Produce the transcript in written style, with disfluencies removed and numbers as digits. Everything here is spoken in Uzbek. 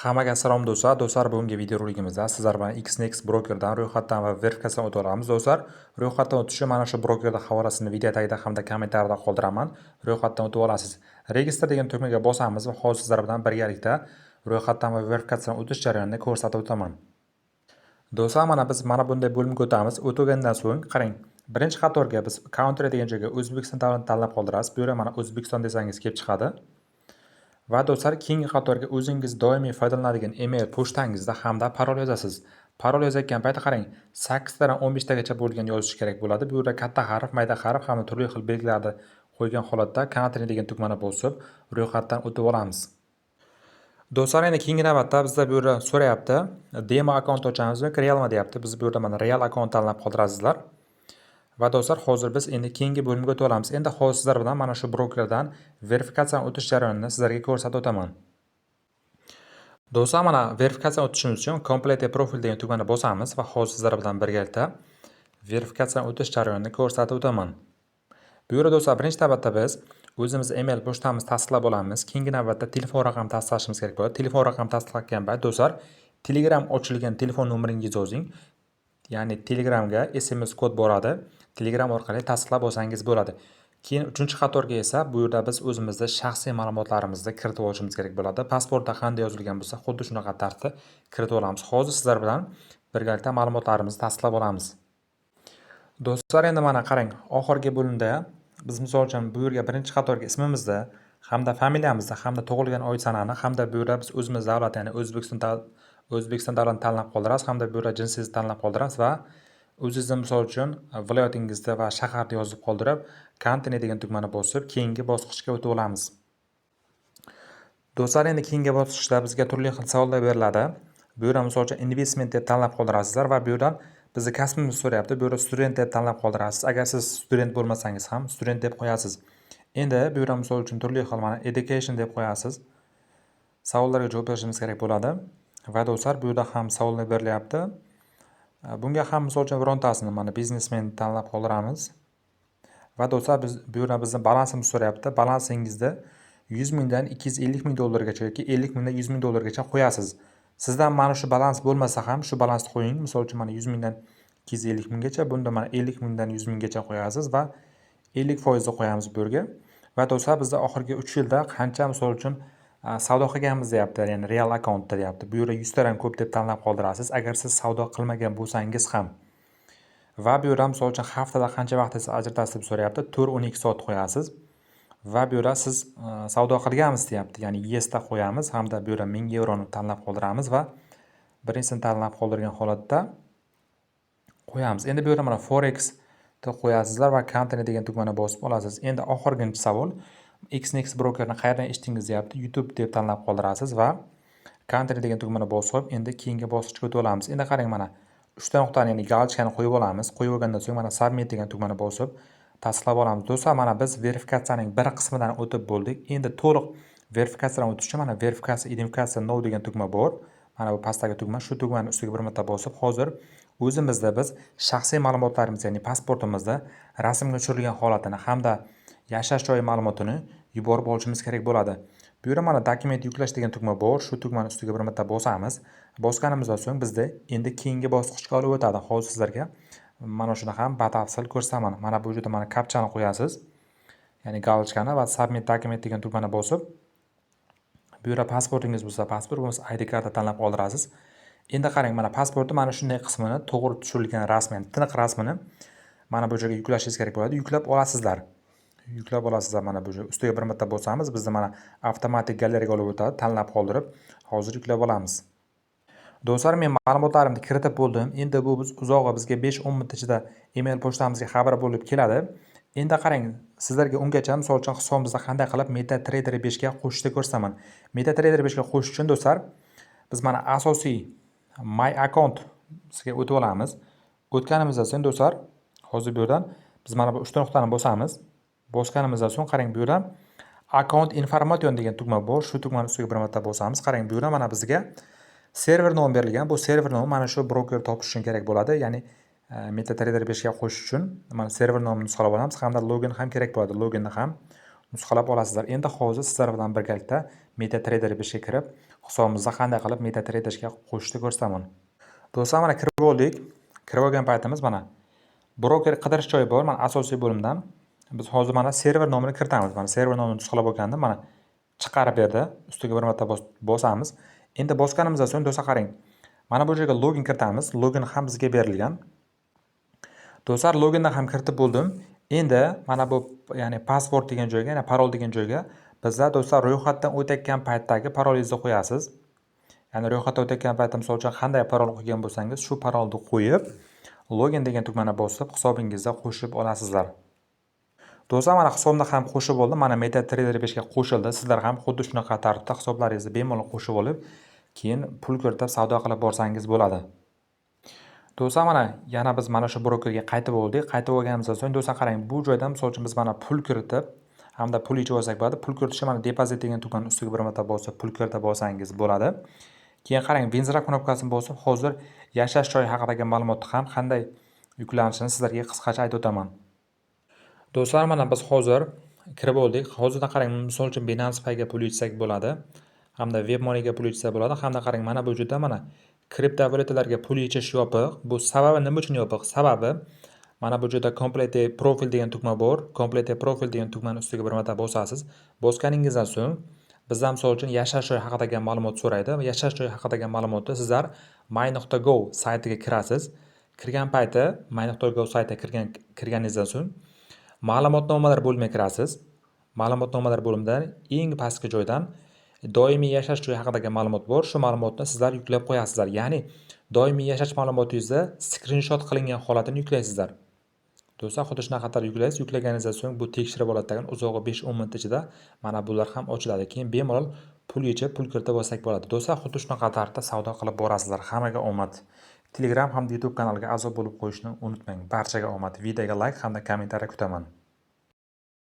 Hammaga assalom do'stlar. Do'stlar, bugungi videorolikimizda sizlar bilan XNext brokerdan ro'yxatdan va verifikatsiyadan o'tib olamiz. Do'stlar, ro'yxatdan o'tishni mana shu brokerda havolasini video tagida hamda kommentariyada qoldiraman. Ro'yxatdan o'tib olasiz. Registr degan tugmaga bosamiz va hozir sizlar bilan birgalikda ro'yxatdan va verifikatsiyadan o'tish jarayonini ko'rsatib o'taman. Do'stlar, biz mana bunday bo'limga o'tamiz. O'tgandan so'ng qarang, birinchi qatorga biz counter degan joyga O'zbekiston davlatini tanlab qoldirasiz. Bu yerga mana O'zbekiston desangiz kelib chiqadi. Va do'stlar, keyingi qatorga o'zingiz doimiy foydalanadigan email pochtangizda hamda parol yozasiz. Parol yozayotgan paytda qarang, 8 tadan 15 tagacha bo'lgan yozish kerak bo'ladi. Bu yerda katta harf, mayda harf hamda turli xil belgilarni qo'ygan holatda continue degan tugmani bosib, ro'yxatdan o'tib olamiz. Do'stlar, endi keyingi navbatda bizda bu yerda so'rayapti, demo akkaunt ochamizmi, realmi deyapti. Biz bu yerda mana real akkaunt tanlab qoldirasizlar. Va do'stlar, hozir biz endi keyingi bo'limga o'tib olamiz. Endi hozir sizlar bilan mana shu brokerdan verifikatsiyadan o'tish jarayonini sizlarga ko'rsatib o'taman. Do'stlar, mana verifikatsiyadan o'tishimiz uchun complete profil degan tugmani bosamiz va hozir sizlar bilan birgalikda verifikatsiyadan o'tish jarayonini ko'rsatib o'taman. Bu yerda do'stlar, birinchi navbatda biz o'zimiz email pochtamizni tasdiqlab olamiz. Keyingi navbatda telefon raqamini tasdiqlashimiz kerak bo'ladi. Telefon raqamini tasdiqlagan payt do'stlar, Telegram ochilgan telefon nomeringizni yozing. Ya'ni Telegramga SMS kod boradi. Telegram orqali tasdiqlab olsangiz bo'ladi. Keyin 3-qatorga esa bu yerda biz o'zimizning shaxsiy ma'lumotlarimizni kiritib olishimiz kerak bo'ladi. Pasportda qanday yozilgan bo'lsa, xuddi shunaqa tartibda kiritib olamiz. Hozir sizlar bilan birgalikda ma'lumotlarimizni tasdiqlab olamiz. Do'stlar, endi mana qarang, oxirgi bo'limda biz misol uchun bu yerga birinchi qatorga ismimizni hamda familiyamizni hamda tug'ilgan oy sanani hamda bu yerda biz o'zimiz davlat, ya'ni O'zbekiston davlatini tanlab qoldirasiz hamda bu yerda jinsingizni tanlab qoldirasiz va o'zingizni misol uchun viloyatingizni va shaharni yozib qoldirib, continue degan tugmani bosib, keyingi bosqichga o'tib olamiz. Do'stlar, endi keyingi bosqichda bizga turli xil savollar beriladi. Bu yerda misol uchun investment deb tanlab qoldirasizlar va bu yerdan bizni kasbimizni so'rayapti. Bu yerda student deb tanlab qoldirasiz. Agar siz student bo'lmasangiz ham student deb qo'yasiz. Endi bu yerda misol uchun turli xil mana education deb qo'yasiz. Savollarga javob berishimiz kerak bo'ladi. Va do'stlar, bu yerda ham savollar berilyapti. Bunga ham misol uchun birontasini mana biznesmen tanlab qoldiramiz. Va do'stlar, biz bu yerda bizni balansimizni so'rayapti. Balansingizda 100 mingdan 250 ming dollargacha yoki 50 mingdan 100 ming dollargacha qo'yasiz. Sizdan mana shu balans bo'lmasa ham shu balansni qo'ying. Misol uchun mana 100 mingdan 250 minggacha, bunda mana 50 mingdan 100 minggacha qo'yasiz va 50% qo'yamiz bu yerga. Va do'stlar, bizda oxirgi 3 yilda qancha misol uchun savdo qilganmiz deyapti, ya'ni real akkauntda deyapti. Bu yerda 100 tadan ko'p deb tanlab qoldirasiz agar siz savdo qilmagan bo'lsangiz ham. Va bu yerda misol uchun haftada qancha vaqtingizni ajratasiz deb so'rayapti. 4-12 soat qo'yasiz. Va bu yerda siz savdo qilganmiz deyapti, ya'ni yesda qo'yamiz hamda bu yerda 1000 evroni tanlab qoldiramiz va birinchisini tanlab qoldirgan holatda qo'yamiz. Endi bu yerda mana forex deb qo'yasizlar va continue degan tugmani bosib olasiz. Endi oxirgi savol, XNext brokerni qayerdan eshitdingiz deyapti. YouTube deb tanlab qoldirasiz va continue degan tugmani bosib, endi keyingi bosqichga o'tib olamiz. Endi qarang, mana 3 ta nuqtani, ya'ni galochkani qo'yib olamiz. Qo'yib olgandan so'ng mana submit degan tugmani bosib tasdiqlab olamiz. Do'stlar, mana biz verifikatsiyaning bir qismidan o'tib bo'ldik. Endi to'liq verifikatsiyadan o'tish uchun mana verifikatsiya identifikatsiya now degan tugma bor. Mana bu pastdagi tugma, shu tugmani ustiga bir marta bosib, hozir o'zimizda biz shaxsiy ma'lumotlarimizni, ya'ni pasportimizni rasmga tushirilgan holatini hamda yashash joyi ma'lumotini yuborib olishimiz kerak bo'ladi. Bu yerda mana dokument yuklash degan tugma bor. Shu tugmani ustiga bir marta bosamiz. Bosganimizdan so'ng bizda endi keyingi bosqichga olib o'tadi. Hozir sizlarga mana shuni ham batafsil ko'rsataman. Mana bu yerda mana kapchani qo'yasiz. Ya'ni galochkani va submit document degan tugmani bosib, bu yerda pasportingiz bo'lsa, pasport bo'lmasa ID karta tanlab qoldirasiz. Endi qarang, mana pasportni mana shunday qismini, to'g'ri tushirilgan rasmini, tiniq rasmini mana bu joyga yuklashingiz kerak bo'ladi. Yuklab olasizlar. Yuklab olasizlar. Mana bu joy ustiga bir marta bosamiz. Bizni mana avtomatik galeriyaga olib o'tadi. Tanlab qoldirib, hozir yuklab olamiz. Do'stlar, men ma'lumotlarimni kiritib bo'ldim. Endi bu uzog'i bizga 5-10 minut ichida email pochtamizga xabar bo'lib keladi. Endi qarang, sizlarga ungacha misol uchun hisobimizda qanday qilib MetaTrader 5 ga qo'shishni ko'rsataman. MetaTrader 5 ga qo'shish uchun do'stlar, biz mana asosiy My Account sizga o'tib olamiz. O'tganimizdan so'ng do'stlar, hozir bu yerdan biz mana bu 3 ta nuqtani bosamiz. Bosganimizdan so'ng qarang, bu yerdan Account Information degan tugma bor. Shu tugmani ustiga bir marta bosamiz. Qarang, bu yerda mana bizga server nom berilgan. Bu server nomi mana shu broker topish uchun kerak bo'ladi. Ya'ni MetaTrader 5 ga qo'shish uchun mana server nomini nusxalab olamiz hamda login ham kerak bo'ladi. Loginni ham nusxalab olasizlar. Endi hozir sizlar bilan birgalikda MetaTrader 5 ga kirib, hisobimizda qanday qilib MetaTrader ga qo'shishni ko'rsataman. Do'stlar, mana kirib oldik. Kirib olgan paytimiz mana broker qidirish joyi bor. Mana asosiy bo'limdan biz hozir mana server nomini kiritamiz. Mana server nomini nusxalab olgandim. Mana chiqarib berdi. Ustiga bir marta bosamiz. Endi bosganimizdan so'ng do'stlar qarang. Mana bu joyga login kiritamiz. Login ham bizga berilgan. Do'stlar, loginni ham kiritib bo'ldim. Endi mana bu ya'ni password degan joyga, ya'ni parol degan joyga bizlar do'stlar ro'yxatdan o'tayotgan paytdagi parolingizni qo'yasiz. Ya'ni ro'yxatdan o'tayotgan paytda misol uchun qanday parol qo'ygan bo'lsangiz, shu parolni qo'yib, login degan tugmani bosib hisobingizga qo'shib olasizlar. Do'stlar, mana hisobimda ham qo'shib oldim. Mana MetaTrader 5 ga qo'shildi. Sizlar ham xuddi shunaqa tartibda hisoblaringizni bemalol qo'shib olib, keyin pul kiritib savdo qilib borsangiz bo'ladi. Do'stlar, mana yana biz mana shu brokerga qaytib oldik. Qaytib olganimizdan so'ng do'stlar qarang, bu joydan misol uchun biz mana pul kiritib hamda pul yechib olsak bo'ladi. Pul kiritishga mana depozit degan tugmani ustiga bir marta bosib pul kiritib olsangiz bo'ladi. Keyin qarang, benzira knopkasini bosib hozir yashash joyi haqidagi ma'lumotni ham qanday yuklanishini sizlarga qisqacha aytib o'taman. Do'stlar, mana biz hozir kirib oldik. Hozirda qarang, misol uchun Binance Pay ga pul yechsak bo'ladi, hamda WebMoney ga pul yechsak bo'ladi. Hamda qarang, mana bu yerda mana kriptovalyutalarga pul yechish yopiq. Bu sababi nima uchun yopiq? Sababi mana bu yerda Complete Profile degan tugma bor. Complete Profile degan tugmani ustiga bir marta bosasiz. Bosganingizdan so'ng bizdan misol uchun yashash joyi haqidagi ma'lumot so'raydi. Yashash joyi haqidagi ma'lumotni sizlar my.go saytiga kirasiz. Kirgan payti my.go saytiga kirganingizdan so'ng ma'lumotnomalar bo'limiga kirasiz. Ma'lumotnomalar bo'limidan eng pastki joydan doimiy yashash joyi haqidagi ma'lumot bor. Shu ma'lumotni sizlar yuklab qo'yasizlar. Ya'ni doimiy yashash ma'lumotingizni skrinshot qilingan holatini yuklaysizlar. Do'stlar, xuddi shunaqa qilib yuklaysiz. Yuklaganingizdan so'ng bu tekshirib oladigan uzog'i 5-10 minut ichida mana bular ham ochiladi. Keyin bemalol pul yechib, pul kiritib olsak bo'ladi. Do'stlar, xuddi shunaqa tartibda savdo qilib borasizlar. Hammaga omad. Telegram hamda YouTube kanaliga a'zo bo'lib qo'yishni unutmang. Barchaga omad. Videoga like hamda kommentariy kutaman.